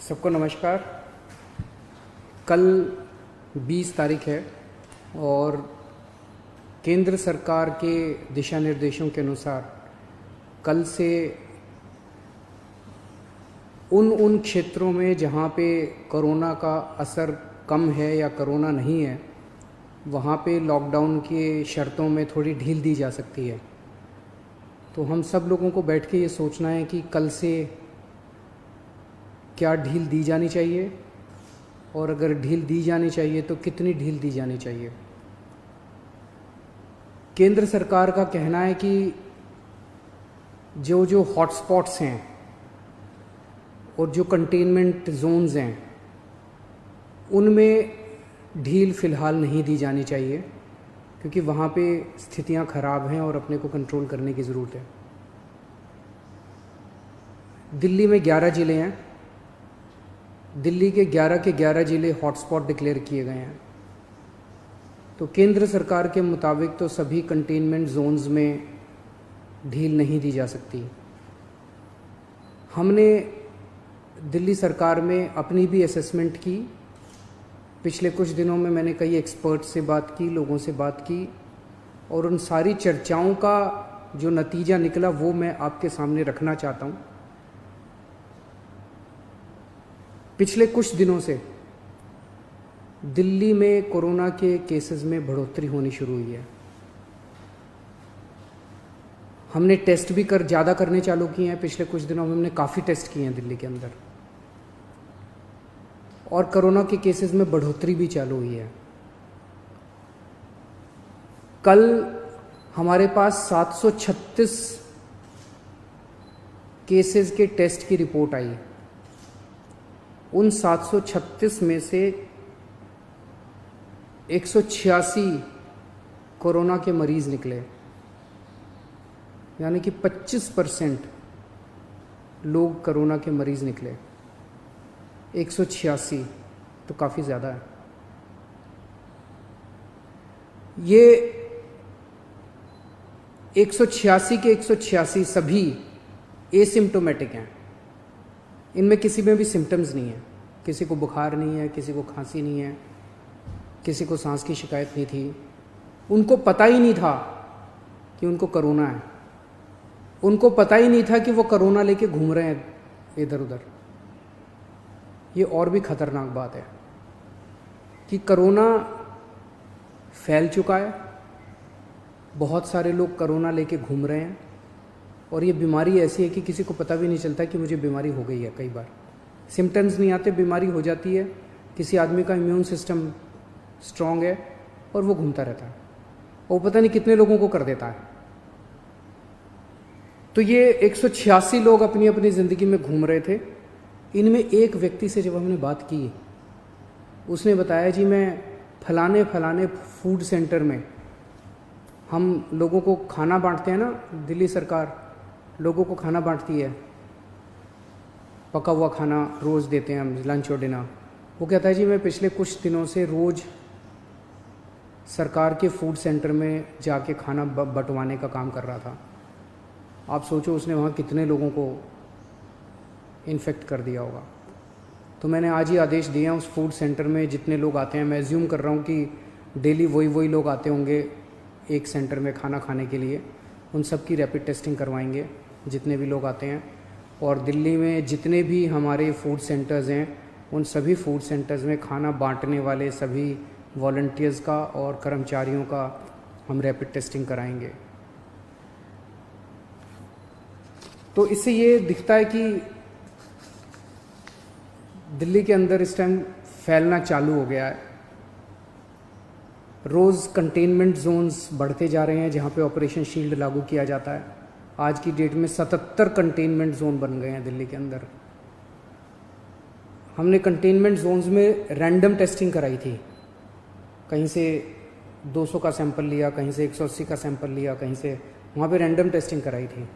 सबको नमस्कार। कल 20 तारीख है और केंद्र सरकार के दिशा निर्देशों के अनुसार कल से उन क्षेत्रों में जहाँ पे कोरोना का असर कम है या कोरोना नहीं है, वहाँ पे लॉकडाउन के शर्तों में थोड़ी ढील दी जा सकती है। तो हम सब लोगों को बैठ के ये सोचना है कि कल से क्या ढील दी जानी चाहिए और अगर ढील दी जानी चाहिए तो कितनी ढील दी जानी चाहिए। केंद्र सरकार का कहना है कि जो हॉटस्पॉट्स हैं और जो कंटेनमेंट जोन्स हैं उनमें ढील फ़िलहाल नहीं दी जानी चाहिए, क्योंकि वहाँ पे स्थितियाँ ख़राब हैं और अपने को कंट्रोल करने की ज़रूरत है। दिल्ली में 11 ज़िले हैं। दिल्ली के 11 ज़िले हॉटस्पॉट डिक्लेयर किए गए हैं। तो केंद्र सरकार के मुताबिक तो सभी कंटेनमेंट जोन्स में ढील नहीं दी जा सकती। हमने दिल्ली सरकार में अपनी भी असेसमेंट की। पिछले कुछ दिनों में मैंने कई एक्सपर्ट से बात की, लोगों से बात की, और उन सारी चर्चाओं का जो नतीजा निकला वो मैं आपके सामने रखना चाहता हूँ। पिछले कुछ दिनों से दिल्ली में कोरोना के केसेस में बढ़ोतरी होनी शुरू हुई है। हमने टेस्ट भी ज़्यादा करने चालू किए हैं। पिछले कुछ दिनों में हमने काफ़ी टेस्ट किए हैं दिल्ली के अंदर, और कोरोना के केसेस में बढ़ोतरी भी चालू हुई है। कल हमारे पास 736 केसेस के टेस्ट की रिपोर्ट आई। उन 736 में से 186 कोरोना के मरीज निकले, यानी कि 25% लोग कोरोना के मरीज निकले। 186 तो काफ़ी ज़्यादा है। ये 186 के 186 सभी एसिम्प्टोमेटिक हैं। इनमें किसी में भी सिम्टम्स नहीं है। किसी को बुखार नहीं है, किसी को खांसी नहीं है, किसी को सांस की शिकायत नहीं थी। उनको पता ही नहीं था कि उनको कोरोना है। उनको पता ही नहीं था कि वो कोरोना लेके घूम रहे हैं इधर उधर। ये और भी खतरनाक बात है कि कोरोना फैल चुका है। बहुत सारे लोग कोरोना लेके घूम रहे हैं, और ये बीमारी ऐसी है कि किसी को पता भी नहीं चलता कि मुझे बीमारी हो गई है। कई बार सिम्टम्स नहीं आते, बीमारी हो जाती है। किसी आदमी का इम्यून सिस्टम स्ट्रांग है और वो घूमता रहता है, और पता नहीं कितने लोगों को कर देता है। तो ये 186 लोग अपनी अपनी ज़िंदगी में घूम रहे थे। इनमें एक व्यक्ति से जब हमने बात की, उसने बताया जी मैं फलाने फलाने फूड सेंटर में, हम लोगों को खाना बांटते हैं ना, दिल्ली सरकार लोगों को खाना बांटती है, पका हुआ खाना रोज़ देते हैं हम, लंच और डिनर। वो कहता है जी मैं पिछले कुछ दिनों से रोज़ सरकार के फूड सेंटर में जाके खाना बंटवाने का काम कर रहा था। आप सोचो उसने वहाँ कितने लोगों को इन्फेक्ट कर दिया होगा। तो मैंने आज ही आदेश दिए हैं उस फूड सेंटर में जितने लोग आते हैं, मैं एज्यूम कर रहा हूँ कि डेली वही लोग आते होंगे एक सेंटर में खाना खाने के लिए, उन सब की रैपिड टेस्टिंग करवाएंगे जितने भी लोग आते हैं। और दिल्ली में जितने भी हमारे फूड सेंटर्स हैं, उन सभी फूड सेंटर्स में खाना बांटने वाले सभी वॉलंटियर्स का और कर्मचारियों का हम रैपिड टेस्टिंग कराएंगे। तो इससे ये दिखता है कि दिल्ली के अंदर इस टाइम फैलना चालू हो गया है। रोज़ कंटेनमेंट जोन्स बढ़ते जा रहे हैं जहाँ पे ऑपरेशन शील्ड लागू किया जाता है। आज की डेट में 77 कंटेनमेंट जोन बन गए हैं दिल्ली के अंदर। हमने कंटेनमेंट जोन्स में रैंडम टेस्टिंग कराई थी। कहीं से 200 का सैंपल लिया, कहीं से 180 का सैंपल लिया, कहीं से, वहाँ पे रैंडम टेस्टिंग कराई थी।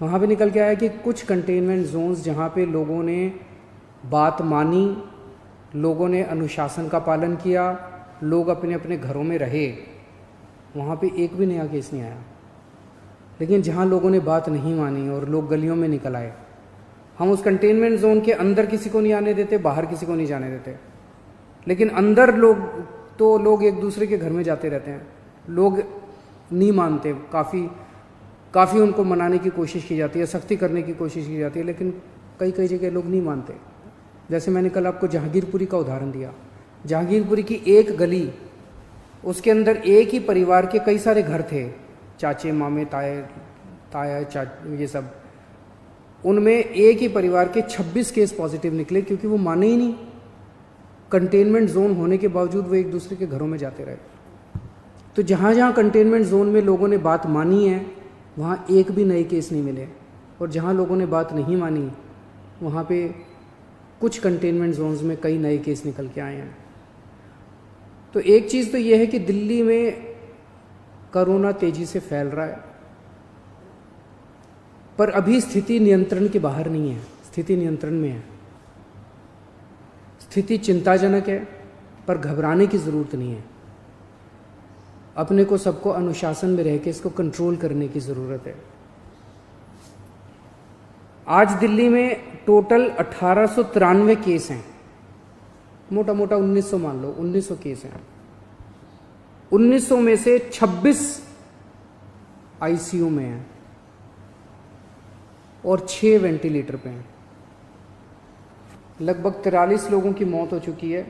वहाँ पे निकल के आया कि कुछ कंटेनमेंट जोन्स जहाँ पे लोगों ने बात मानी, लोगों ने अनुशासन का पालन किया, लोग अपने अपने घरों में रहे, वहाँ पे एक भी नया केस नहीं आया। लेकिन जहाँ लोगों ने बात नहीं मानी और लोग गलियों में निकल आए, हम उस कंटेनमेंट जोन के अंदर किसी को नहीं आने देते, बाहर किसी को नहीं जाने देते, लेकिन अंदर लोग एक दूसरे के घर में जाते रहते हैं। लोग नहीं मानते, काफ़ी उनको मनाने की कोशिश की जाती है, सख्ती करने की कोशिश की जाती है, लेकिन कई जगह लोग नहीं मानते। जैसे मैंने कल आपको जहांगीरपुरी का उदाहरण दिया। जहांगीरपुरी की एक गली, उसके अंदर एक ही परिवार के कई सारे घर थे, चाचे मामे ताया ये सब। उनमें एक ही परिवार के 26 केस पॉजिटिव निकले, क्योंकि वो माने ही नहीं। कंटेनमेंट जोन होने के बावजूद वो एक दूसरे के घरों में जाते रहे। तो जहाँ जहाँ कंटेनमेंट जोन में लोगों ने बात मानी है, वहाँ एक भी नए केस नहीं मिले, और जहाँ लोगों ने बात नहीं मानी, वहाँ पे कुछ कंटेनमेंट जोन्स में कई नए केस निकल के आए हैं। तो एक चीज़ तो यह है कि दिल्ली में कोरोना तेजी से फैल रहा है, पर अभी स्थिति नियंत्रण के बाहर नहीं है, स्थिति नियंत्रण में है। स्थिति चिंताजनक है, पर घबराने की ज़रूरत नहीं है। अपने को सबको अनुशासन में रह के इसको कंट्रोल करने की ज़रूरत है। आज दिल्ली में टोटल 1893 केस हैं, मोटा मोटा 1900 मान लो, 1900 केस हैं। 1900 में से 26 आईसीयू में हैं और 6 वेंटिलेटर पे हैं। लगभग 43 लोगों की मौत हो चुकी है।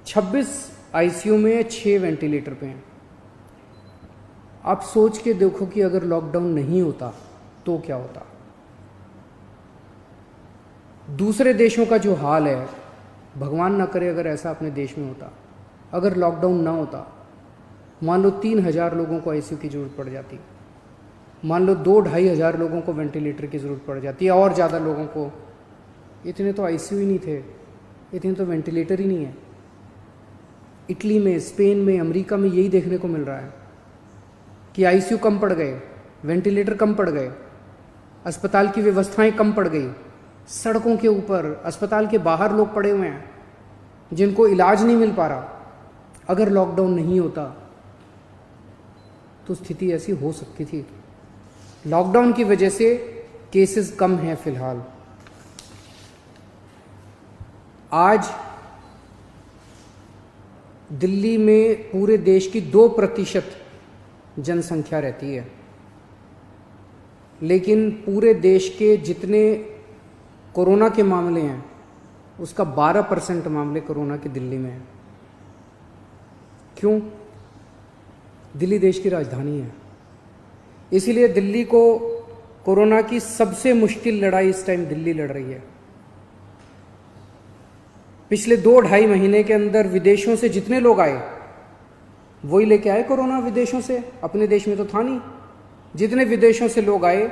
26 आईसीयू में, 6 वेंटिलेटर पे हैं। आप सोच के देखो कि अगर लॉकडाउन नहीं होता तो क्या होता। दूसरे देशों का जो हाल है, भगवान ना करे अगर ऐसा अपने देश में होता, अगर लॉकडाउन ना होता, मान लो 3000 लोगों को आईसीयू की ज़रूरत पड़ जाती, मान लो 2-2.5 हज़ार लोगों को वेंटिलेटर की ज़रूरत पड़ जाती है, और ज़्यादा लोगों को। इतने तो आईसीयू ही नहीं थे, इतने तो वेंटिलेटर ही नहीं है। इटली में, स्पेन में, अमेरिका में यही देखने को मिल रहा है कि आईसीयू कम पड़ गए, वेंटिलेटर कम पड़ गए, अस्पताल की व्यवस्थाएं कम पड़ गई। सड़कों के ऊपर, अस्पताल के बाहर लोग पड़े हुए हैं जिनको इलाज नहीं मिल पा रहा। अगर लॉकडाउन नहीं होता तो स्थिति ऐसी हो सकती थी। लॉकडाउन की वजह से केसेस कम हैं फिलहाल। आज दिल्ली में पूरे देश की 2% जनसंख्या रहती है, लेकिन पूरे देश के जितने कोरोना के मामले हैं उसका 12% मामले कोरोना के दिल्ली में हैं। क्यों? दिल्ली देश की राजधानी है, इसीलिए दिल्ली को कोरोना की सबसे मुश्किल लड़ाई इस टाइम दिल्ली लड़ रही है। पिछले 2-2.5 महीने के अंदर विदेशों से जितने लोग आए वही लेके आए कोरोना विदेशों से, अपने देश में तो था नहीं। जितने विदेशों से लोग आए,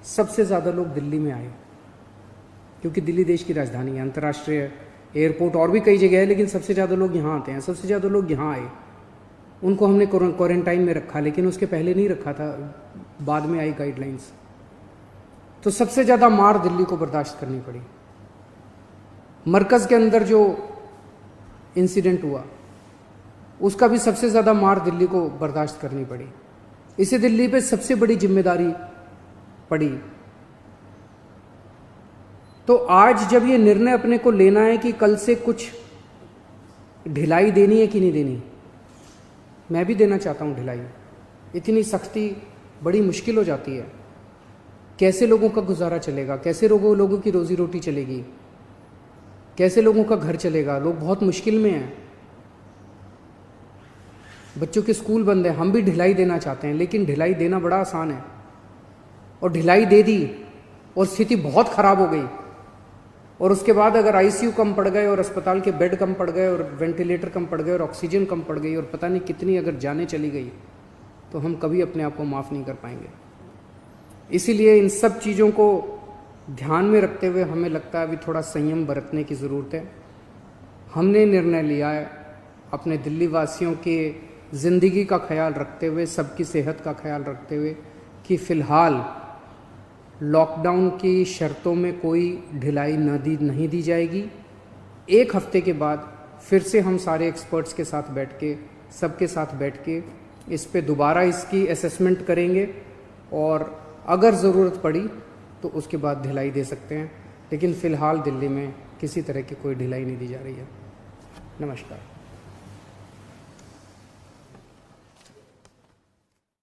सबसे ज़्यादा लोग दिल्ली में आए, क्योंकि दिल्ली देश की राजधानी है। अंतर्राष्ट्रीय एयरपोर्ट और भी कई जगह है, लेकिन सबसे ज़्यादा लोग यहाँ आते हैं। सबसे ज़्यादा लोग यहाँ आए, उनको हमने क्वारंटाइन में रखा, लेकिन उसके पहले नहीं रखा था, बाद में आई गाइडलाइंस। तो सबसे ज़्यादा मार दिल्ली को बर्दाश्त करनी पड़ी। मरकज़ के अंदर जो इंसिडेंट हुआ उसका भी सबसे ज़्यादा मार दिल्ली को बर्दाश्त करनी पड़ी। इसे दिल्ली पे सबसे बड़ी जिम्मेदारी पड़ी। तो आज जब ये निर्णय अपने को लेना है कि कल से कुछ ढिलाई देनी है कि नहीं देनी, मैं भी देना चाहता हूँ ढिलाई। इतनी सख्ती बड़ी मुश्किल हो जाती है। कैसे लोगों का गुजारा चलेगा, कैसे लोगों की रोजी रोटी चलेगी, कैसे लोगों का घर चलेगा। लोग बहुत मुश्किल में हैं, बच्चों के स्कूल बंद है। हम भी ढिलाई देना चाहते हैं, लेकिन ढिलाई देना बड़ा आसान है, और ढिलाई दे दी और स्थिति बहुत ख़राब हो गई, और उसके बाद अगर आईसीयू कम पड़ गए और अस्पताल के बेड कम पड़ गए और वेंटिलेटर कम पड़ गए और ऑक्सीजन कम पड़ गई और पता नहीं कितनी अगर जानें चली गई, तो हम कभी अपने आप को माफ़ नहीं कर पाएंगे। इसीलिए इन सब चीज़ों को ध्यान में रखते हुए हमें लगता है अभी थोड़ा संयम बरतने की ज़रूरत है। हमने निर्णय लिया है अपने दिल्ली वासियों के ज़िंदगी का ख्याल रखते हुए, सबकी सेहत का ख्याल रखते हुए, कि फ़िलहाल लॉकडाउन की शर्तों में कोई ढिलाई नहीं दी जाएगी। 1 हफ्ते के बाद फिर से हम सारे एक्सपर्ट्स के साथ बैठ के, सबके साथ बैठ के इस पे दोबारा इसकी असेसमेंट करेंगे, और अगर ज़रूरत पड़ी तो उसके बाद ढिलाई दे सकते हैं। लेकिन फ़िलहाल दिल्ली में किसी तरह की कोई ढिलाई नहीं दी जा रही है। नमस्कार।